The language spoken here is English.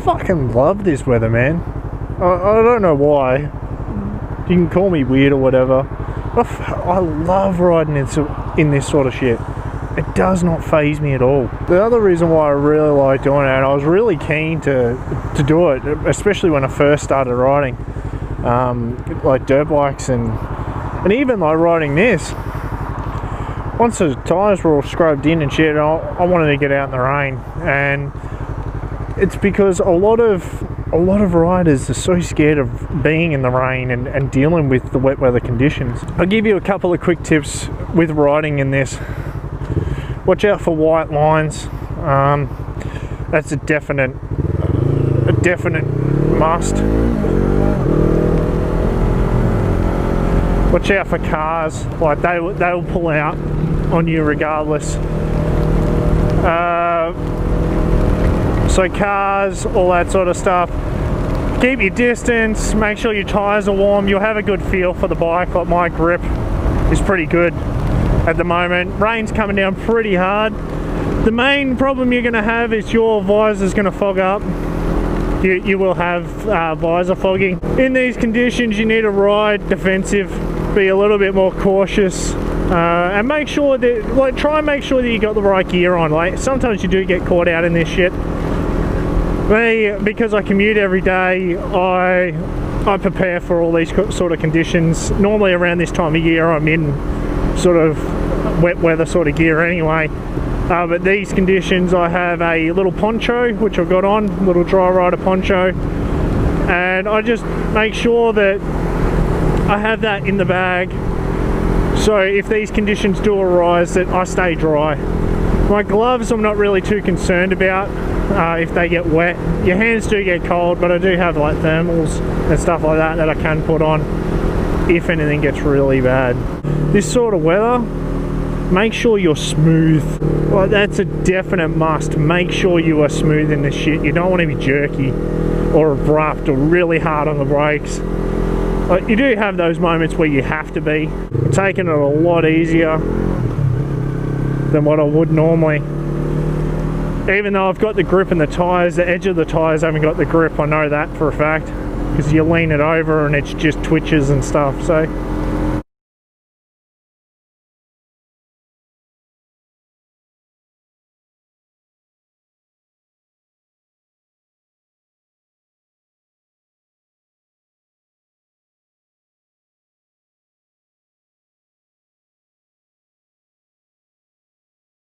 fucking love this weather, man. I don't know why. You can call me weird or whatever. I love riding in this sort of shit. It does not faze me at all. The other reason why I really like doing it, and I was really keen to do it, especially when I first started riding, like dirt bikes and even like riding this. Once the tyres were all scrubbed in and shit, I wanted to get out in the rain, and it's because a lot of riders are so scared of being in the rain and dealing with the wet weather conditions. I'll give you a couple of quick tips with riding in this. Watch out for white lines. That's a definite must. Watch out for cars, like they'll pull out on you regardless. So cars, all that sort of stuff. Keep your distance, make sure your tyres are warm. You'll have a good feel for the bike. Like my grip is pretty good at the moment. Rain's coming down pretty hard. The main problem you're going to have is your visor's going to fog up. You will have visor fogging. In these conditions, you need to ride defensive, be a little bit more cautious, and make sure that, like, try and make sure that you got the right gear on. Like, sometimes you do get caught out in this shit. Me, because I commute every day, I prepare for all these sort of conditions. Normally around this time of year, I'm in sort of wet weather sort of gear anyway. But these conditions, I have a little poncho which I've got on, little dry rider poncho, and I just make sure that I have that in the bag, so if these conditions do arise, that I stay dry. My gloves I'm not really too concerned about if they get wet. Your hands do get cold, but I do have like thermals and stuff like that I can put on if anything gets really bad. This sort of weather, make sure you're smooth. Well, that's a definite must. Make sure you are smooth in this shit. You don't want to be jerky or abrupt or really hard on the brakes. You do have those moments where you have to be. I'm taking it a lot easier than what I would normally. Even though I've got the grip in the tyres, the edge of the tyres haven't got the grip. I know that for a fact, because you lean it over and it just twitches and stuff. So